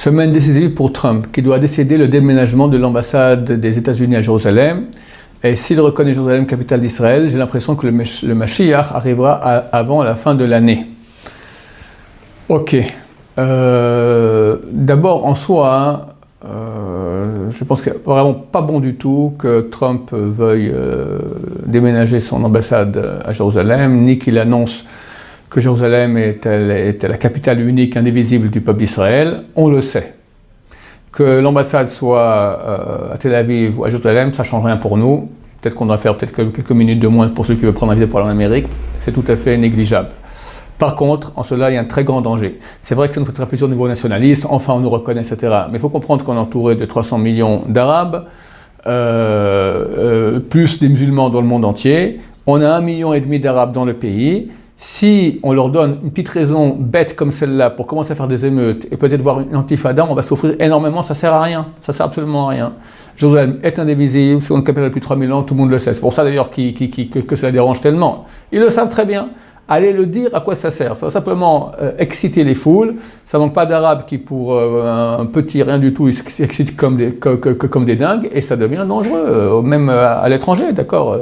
Semaine décisive pour Trump, qui doit décider le déménagement de l'ambassade des États-Unis à Jérusalem. Et s'il reconnaît Jérusalem capitale d'Israël, j'ai l'impression que le Mashiach arrivera avant la fin de l'année. Ok. D'abord, en soi, je pense qu'il n'est vraiment pas bon du tout que Trump veuille déménager son ambassade à Jérusalem, ni qu'il annonce que Jérusalem était la capitale unique, indivisible du peuple d'Israël. On le sait. Que l'ambassade soit à Tel Aviv ou à Jérusalem, ça ne change rien pour nous. Peut-être qu'on doit faire quelques minutes de moins pour ceux qui veulent prendre un billet pour aller en Amérique. C'est tout à fait négligeable. Par contre, en cela, il y a un très grand danger. C'est vrai que ça nous fait très plaisir au niveau nationaliste, enfin on nous reconnaît, etc. Mais il faut comprendre qu'on est entouré de 300 millions d'Arabes, plus des musulmans dans le monde entier. On a 1,5 million d'Arabes dans le pays. Si on leur donne une petite raison bête comme celle-là pour commencer à faire des émeutes et peut-être voir une antifada, on va souffrir énormément, ça ne sert à rien. Ça ne sert absolument à rien. Jérusalem est indivisible, c'est une capitale depuis 3000 ans, tout le monde le sait. C'est pour ça d'ailleurs que cela dérange tellement. Ils le savent très bien. Allez le dire, à quoi ça sert? Ça va simplement exciter les foules. Ça ne manque pas d'Arabes qui, pour un petit rien du tout, ils s'excitent comme des dingues, et ça devient dangereux, même à l'étranger, d'accord.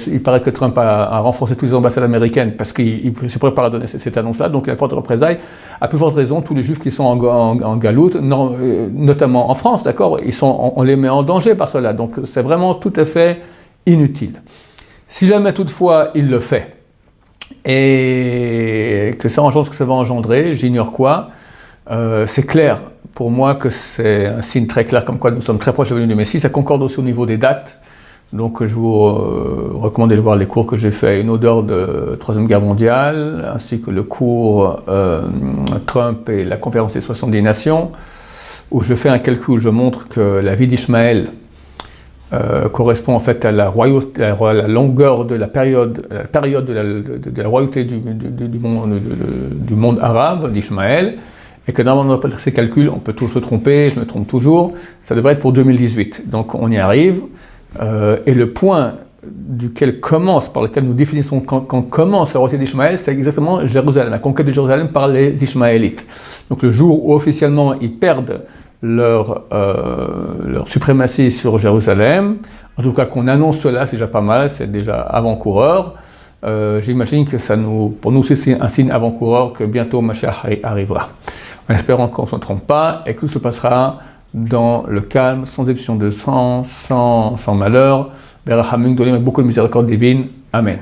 Il paraît que Trump a renforcé toutes les ambassades américaines parce qu'il se prépare à donner cette annonce-là, donc il a peur de représailles. À plus forte raison, tous les juifs qui sont en galoute, notamment en France, d'accord, on les met en danger par cela. Donc c'est vraiment tout à fait inutile. Si jamais toutefois il le fait, et que ça engendre ce que ça va engendrer, j'ignore quoi, c'est clair pour moi que c'est un signe très clair comme quoi nous sommes très proches de la venue du Messie. Ça concorde aussi au niveau des dates, donc je vous recommande de voir les cours que j'ai fait, Une odeur de Troisième Guerre mondiale, ainsi que le cours Trump et la conférence des 70 nations, où je fais un calcul, je montre que la vie d'Ishmaël correspond en fait à la longueur de la période de la royauté du monde arabe, d'Ishmaël, et que dans ces calculs, on peut toujours se tromper, je me trompe toujours, ça devrait être pour 2018. Donc on y arrive, et le point par lequel nous définissons quand commence la royauté d'Ishmaël, c'est exactement Jérusalem, la conquête de Jérusalem par les Ishmaélites. Donc le jour où officiellement ils perdent leur suprématie sur Jérusalem, en tout cas qu'on annonce cela, c'est déjà pas mal, c'est déjà avant-coureur. J'imagine que pour nous c'est un signe avant-coureur que bientôt Mashiach arrivera. En espérant qu'on ne se trompe pas et que tout se passera dans le calme, sans effusion de sang, sans malheur, avec beaucoup de miséricorde divine. Amen.